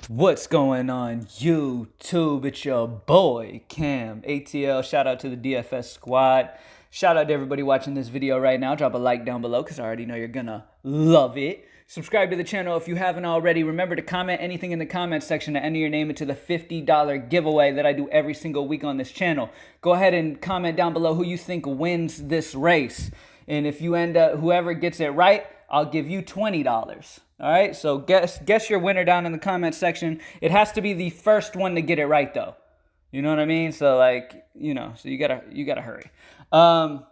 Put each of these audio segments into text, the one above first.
What's going on YouTube? It's your boy CamATL. Shout out to the DFS squad. Shout out to everybody watching this video right now. Drop a like down below because I already know you're gonna love it. Subscribe to the channel if you haven't already. Remember to comment anything in the comments section to enter your name into the $50 giveaway that I do every single week on this channel. Go ahead and comment down below who you think wins this race. And if you end up, whoever gets it right, I'll give you $20. All right, so guess your winner down in the comment section. It has to be the first one to get it right, though. You know what I mean? So so you gotta hurry. All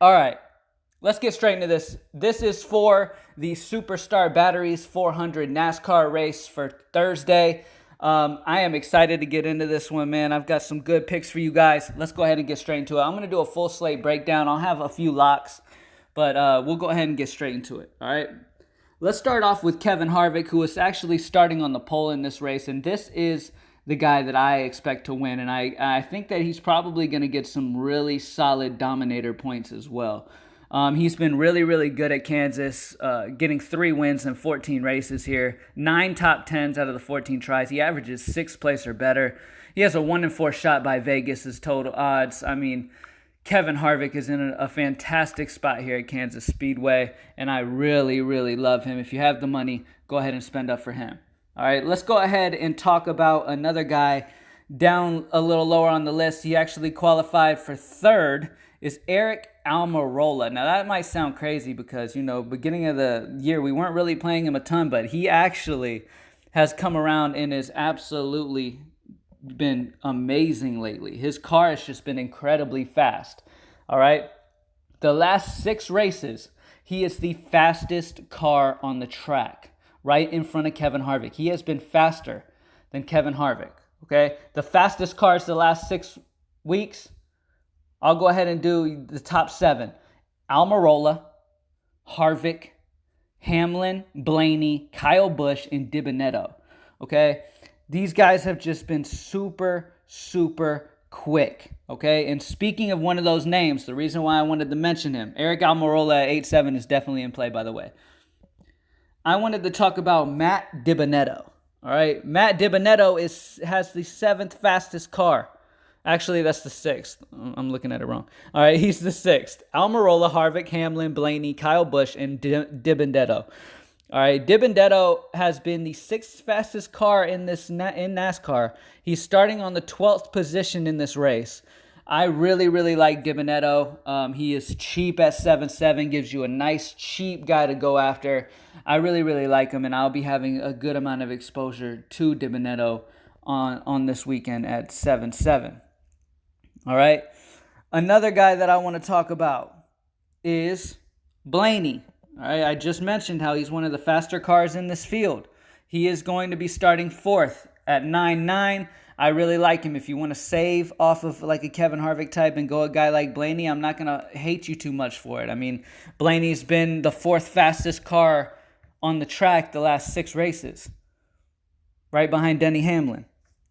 right, let's get straight into this. This is for the Super Start Batteries 400 NASCAR race for Thursday. I am excited to get into this one, man. I've got some good picks for you guys. Let's go ahead and get straight into it. I'm gonna do a full slate breakdown. I'll have a few locks, but we'll go ahead and get straight into it. All right. Let's start off with Kevin Harvick, who is actually starting on the pole in this race, and this is the guy that I expect to win, and I think that he's probably going to get some really solid dominator points as well. He's been really, really good at Kansas, getting 3 wins in 14 races here, 9 top 10s out of the 14 tries. He averages 6th place or better. He has a 1-in-4 shot by Vegas as total odds. I mean, Kevin Harvick is in a fantastic spot here at Kansas Speedway, and I really, really love him. If you have the money, go ahead and spend up for him. All right, let's go ahead and talk about another guy down a little lower on the list. He actually qualified for 3rd, is Eric Almirola. Now, that might sound crazy because, beginning of the year, we weren't really playing him a ton, but he actually has come around and is absolutely been amazing lately. His car has just been incredibly fast. All right. The last 6 races, he is the fastest car on the track, right in front of Kevin Harvick. He has been faster than Kevin Harvick. Okay. The fastest cars the last 6 weeks, I'll go ahead and do the top 7. Almirola, Harvick, Hamlin, Blaney, Kyle Busch, and DiBenedetto. Okay. These guys have just been super, super quick, okay? And speaking of one of those names, the reason why I wanted to mention him, Eric Almirola at 8-7 is definitely in play, by the way. I wanted to talk about Matt DiBenedetto, all right? Matt DiBenedetto has the 7th fastest car. Actually, that's the 6th. I'm looking at it wrong. All right, he's the 6th. Almirola, Harvick, Hamlin, Blaney, Kyle Busch, and DiBenedetto. All right, DiBenedetto has been the 6th fastest car in NASCAR. He's starting on the 12th position in this race. I really, really like DiBenedetto. He is cheap at 7-7, gives you a nice, cheap guy to go after. I really, really like him, and I'll be having a good amount of exposure to DiBenedetto on this weekend at 7-7. All right, another guy that I want to talk about is Blaney. All right, I just mentioned how he's one of the faster cars in this field. He is going to be starting 4th at 9-9. I really like him. If you want to save off of like a Kevin Harvick type and go a guy like Blaney, I'm not going to hate you too much for it. I mean, Blaney's been the 4th fastest car on the track the last 6 races, right behind Denny Hamlin.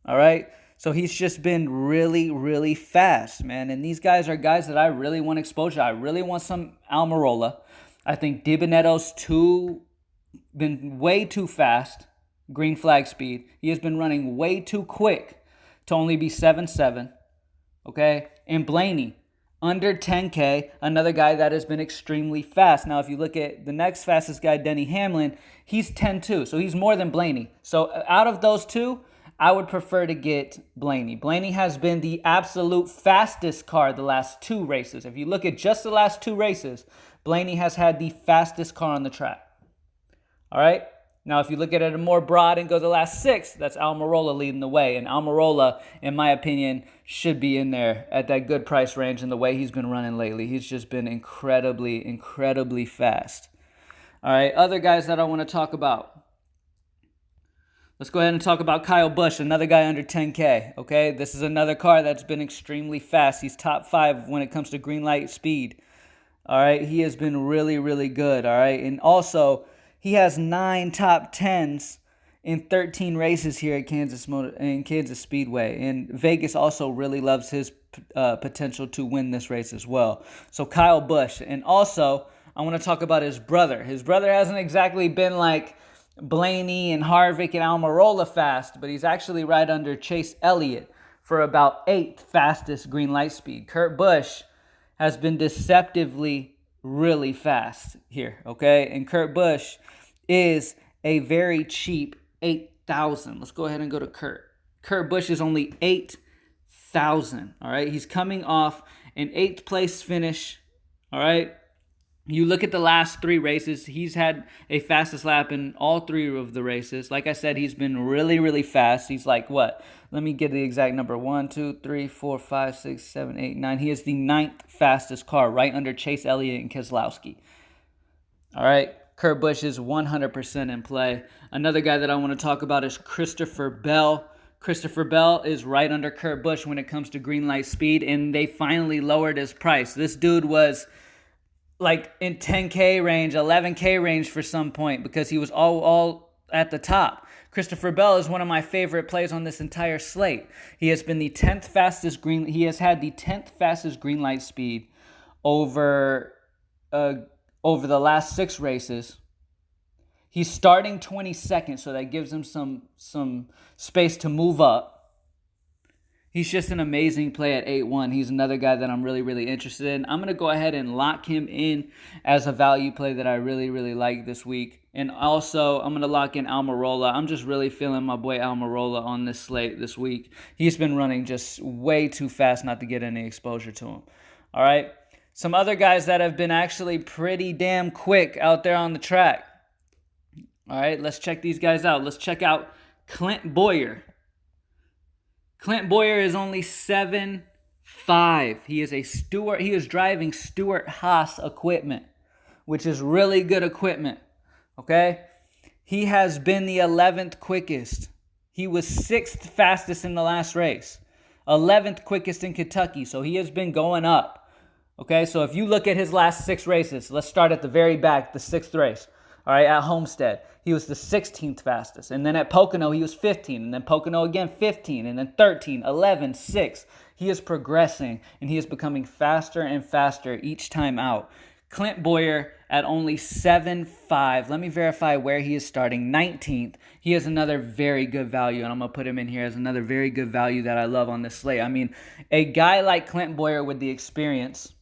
All right, so he's just been really, really fast, man. And these guys are guys that I really want exposure. I really want some Almirola. I think DiBenedetto's been way too fast, green flag speed. He has been running way too quick to only be 7-7, okay? And Blaney, under 10K, another guy that has been extremely fast. Now, if you look at the next fastest guy, Denny Hamlin, he's 10-2, so he's more than Blaney. So out of those two, I would prefer to get Blaney. Blaney has been the absolute fastest car the last 2 races. If you look at just the last 2 races, Blaney has had the fastest car on the track. All right? Now, if you look at it more broad and go the last 6, that's Almirola leading the way. And Almirola, in my opinion, should be in there at that good price range and the way he's been running lately. He's just been incredibly, incredibly fast. All right, other guys that I want to talk about. Let's go ahead and talk about Kyle Busch, another guy under 10K, okay? This is another car that's been extremely fast. He's top 5 when it comes to green light speed. All right, he has been really, really good, all right? And also, he has 9 top 10s in 13 races here at Kansas Speedway. And Vegas also really loves his potential to win this race as well. So Kyle Busch. And also, I want to talk about his brother. His brother hasn't exactly been like Blaney and Harvick and Almirola fast, but he's actually right under Chase Elliott for about 8th fastest green light speed. Kurt Busch has been deceptively really fast here, okay? And Kurt Busch is a very cheap 8,000. Let's go ahead and go to Kurt. Kurt Busch is only 8,000, all right? He's coming off an 8th place finish, all right? You look at the last 3 races, he's had a fastest lap in all 3 of the races. Like I said, he's been really, really fast. He's like, what? Let me get the exact number. 1, 2, 3, 4, 5, 6, 7, 8, 9. He is the 9th fastest car, right under Chase Elliott and Keselowski. All right, Kurt Busch is 100% in play. Another guy that I want to talk about is Christopher Bell. Christopher Bell is right under Kurt Busch when it comes to green light speed, and they finally lowered his price. This dude was like in 10K range, 11K range for some point because he was all at the top. Christopher Bell is one of my favorite plays on this entire slate. He has been the 10th fastest he has had the 10th fastest green light speed over the last 6 races. He's starting 22nd, so that gives him some space to move up. He's just an amazing play at 8-1. He's another guy that I'm really, really interested in. I'm going to go ahead and lock him in as a value play that I really, really like this week. And also, I'm going to lock in Almirola. I'm just really feeling my boy Almirola on this slate this week. He's been running just way too fast not to get any exposure to him. All right? Some other guys that have been actually pretty damn quick out there on the track. All right, let's check these guys out. Let's check out Clint Bowyer. Clint Bowyer is only 7'5". He is driving Stewart-Haas equipment, which is really good equipment. Okay? He has been the 11th quickest. He was 6th fastest in the last race. 11th quickest in Kentucky. So he has been going up. Okay? So if you look at his last 6 races, let's start at the very back, the 6th race. All right, at Homestead, he was the 16th fastest. And then at Pocono, he was 15. And then Pocono again, 15. And then 13, 11, 6. He is progressing, and he is becoming faster and faster each time out. Clint Bowyer at only 7'5". Let me verify where he is starting. 19th. He is another very good value, and I'm going to put him in here as another very good value that I love on this slate. I mean, a guy like Clint Bowyer with the experience,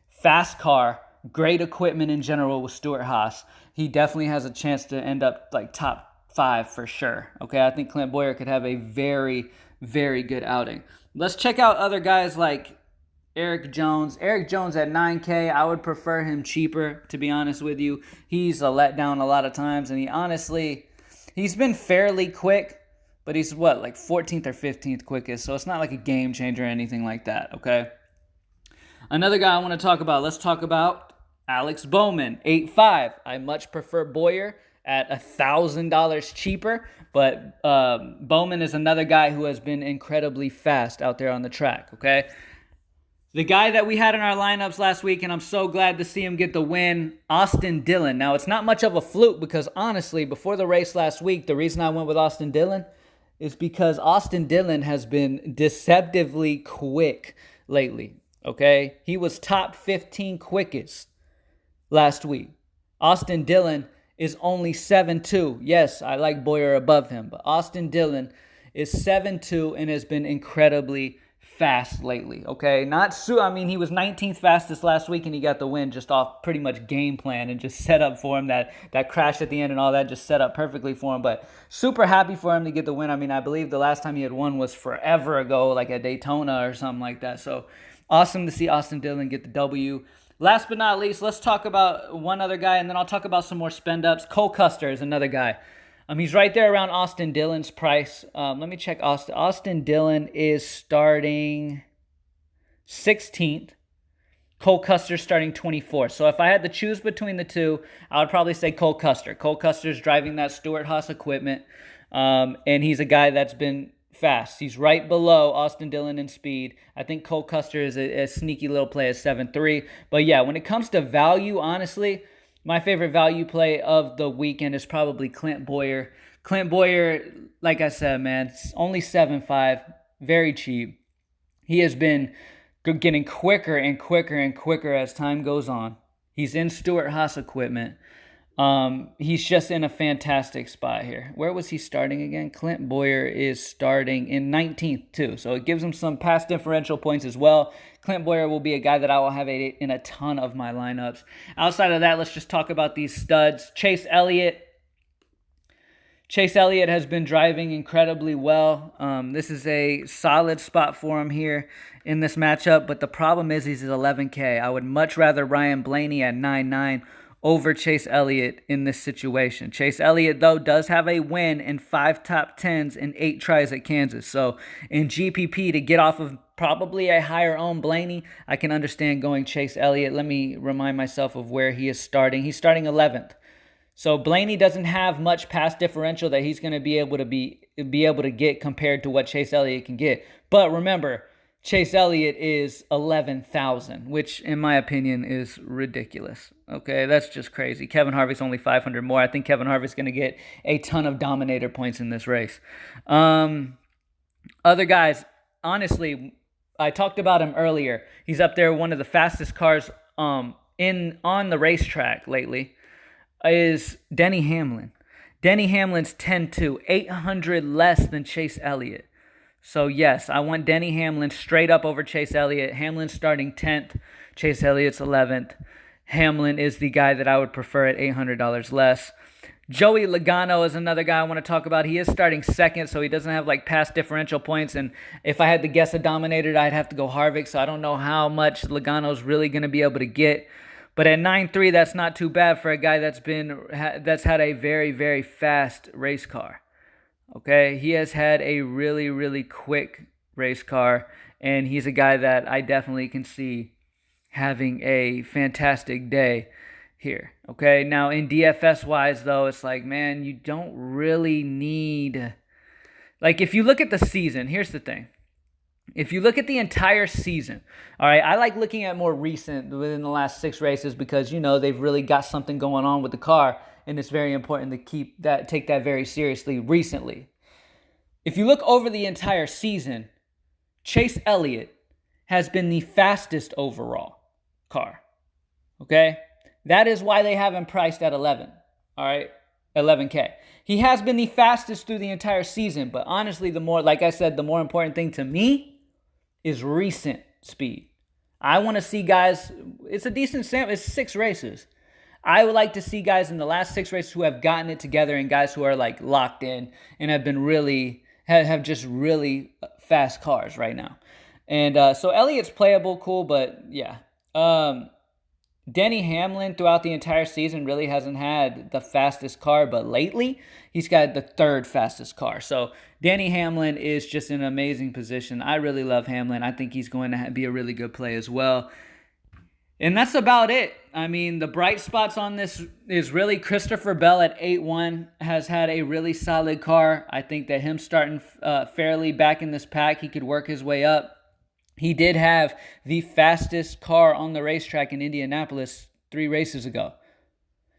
fast car, great equipment in general with Stewart-Haas, he definitely has a chance to end up like top 5 for sure. Okay, I think Clint Bowyer could have a very, very good outing. Let's check out other guys like Eric Jones. Eric Jones at 9K, I would prefer him cheaper, to be honest with you. He's a letdown a lot of times, and he's been fairly quick, but he's like 14th or 15th quickest, so it's not like a game changer or anything like that, okay? Another guy I want to talk about, let's talk about Alex Bowman, 8'5". I much prefer Bowyer at $1,000 cheaper, but Bowman is another guy who has been incredibly fast out there on the track, okay? The guy that we had in our lineups last week, and I'm so glad to see him get the win, Austin Dillon. Now, it's not much of a fluke because, honestly, before the race last week, the reason I went with Austin Dillon is because Austin Dillon has been deceptively quick lately, okay? He was top 15 quickest last week. Austin Dillon is only 7'2". Yes, I like Bowyer above him, but Austin Dillon is 7'2" and has been incredibly fast lately, okay? He was 19th fastest last week and he got the win just off pretty much game plan and just set up for him. That crash at the end and all that just set up perfectly for him, but super happy for him to get the win. I mean, I believe the last time he had won was forever ago, like at Daytona or something like that. So awesome to see Austin Dillon get the W. Last but not least, let's talk about one other guy, and then I'll talk about some more spend-ups. Cole Custer is another guy. He's right there around Austin Dillon's price. Let me check Austin. Austin Dillon is starting 16th. Cole Custer starting 24th. So if I had to choose between the two, I would probably say Cole Custer. Cole Custer's driving that Stewart-Haas equipment, and he's a guy that's been fast. He's right below Austin Dillon in speed. I think Cole Custer is a sneaky little play at 7'3". But yeah, when it comes to value, honestly, my favorite value play of the weekend is probably Clint Bowyer. Clint Bowyer, like I said, man, it's only 7'5", very cheap. He has been getting quicker and quicker and quicker as time goes on. He's in Stewart-Haas equipment. He's just in a fantastic spot here. Where was he starting again? Clint Boyer is starting in 19th too. So it gives him some pass differential points as well. Clint Boyer will be a guy that I will have in a ton of my lineups. Outside of that, let's just talk about these studs. Chase Elliott. Chase Elliott has been driving incredibly well. This is a solid spot for him here in this matchup, but the problem is he's at 11K. I would much rather Ryan Blaney at 9.9 over Chase Elliott in this situation. Chase Elliott, though, does have a win in 5 top 10s and 8 tries at Kansas. So in GPP, to get off of probably a higher owned Blaney, I can understand going Chase Elliott. Let me remind myself of where he is starting. He's starting 11th. So Blaney doesn't have much pass differential that he's going to be able to get compared to what Chase Elliott can get. But remember, Chase Elliott is 11,000, which in my opinion is ridiculous. Okay, that's just crazy. Kevin Harvick's only 500 more. I think Kevin Harvick's going to get a ton of dominator points in this race. Other guys, honestly, I talked about him earlier. He's up there, one of the fastest cars on the racetrack lately. Is Denny Hamlin. Denny Hamlin's 10-2, 800 less than Chase Elliott. So yes, I want Denny Hamlin straight up over Chase Elliott. Hamlin's starting 10th, Chase Elliott's 11th. Hamlin is the guy that I would prefer at $800 less. Joey Logano is another guy I want to talk about. He is starting 2nd, so he doesn't have like past differential points. And if I had to guess a dominator, I'd have to go Harvick. So I don't know how much Logano's really going to be able to get. But at 9.3, that's not too bad for a guy that's had a very, very fast race car. Okay, he has had a really, really quick race car, and he's a guy that I definitely can see having a fantastic day here. Okay, now in DFS-wise, though, it's like, man, you don't really need... Like, if you look at the season, here's the thing. If you look at the entire season, all right, I like looking at more recent within the last 6 races because, you know, they've really got something going on with the car, and it's very important to take that very seriously recently. If you look over the entire season, Chase Elliott has been the fastest overall car, okay? That is why they have him priced at 11, all right, 11K. He has been the fastest through the entire season, but honestly, like I said, the more important thing to me is recent speed. I want to see guys, it's a decent sample, it's 6 races. I would like to see guys in the last 6 races who have gotten it together and guys who are like locked in and have been have just really fast cars right now. And so Elliott's playable, cool, but yeah. Denny Hamlin throughout the entire season really hasn't had the fastest car, but lately he's got the 3rd fastest car. So Denny Hamlin is just in an amazing position. I really love Hamlin. I think he's going to be a really good play as well. And that's about it. I mean, the bright spots on this is really Christopher Bell at 8-1 has had a really solid car. I think that him starting fairly back in this pack, he could work his way up. He did have the fastest car on the racetrack in Indianapolis 3 races ago.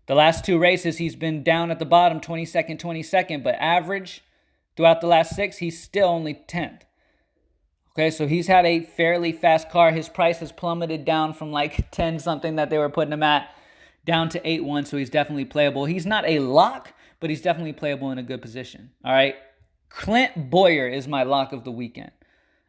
The last 2 races, he's been down at the bottom, 22nd, but average throughout the last 6, he's still only 10th. Okay, so he's had a fairly fast car. His price has plummeted down from like 10-something that they were putting him at down to 8-1, so he's definitely playable. He's not a lock, but he's definitely playable in a good position. All right, Clint Boyer is my lock of the weekend.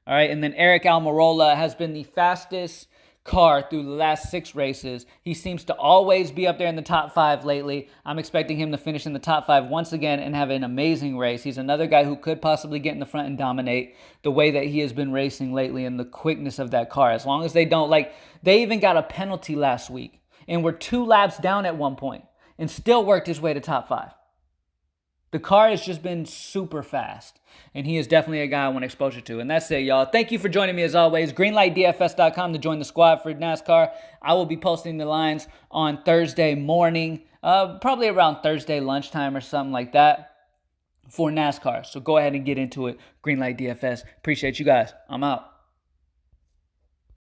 All right, and then Eric Almirola has been the fastest car through the last 6 races. He seems to always be up there in the top 5 lately. I'm expecting him to finish in the top 5 once again and have an amazing race. He's another guy who could possibly get in the front and dominate the way that he has been racing lately and the quickness of that car. As long as they don't, like, they even got a penalty last week and were 2 laps down at one point and still worked his way to top 5. The car has just been super fast, and he is definitely a guy I want exposure to. And that's it, y'all. Thank you for joining me as always. Greenlightdfs.com to join the squad for NASCAR. I will be posting the lines on Thursday morning, probably around Thursday lunchtime or something like that for NASCAR. So go ahead and get into it. Greenlight DFS. Appreciate you guys. I'm out.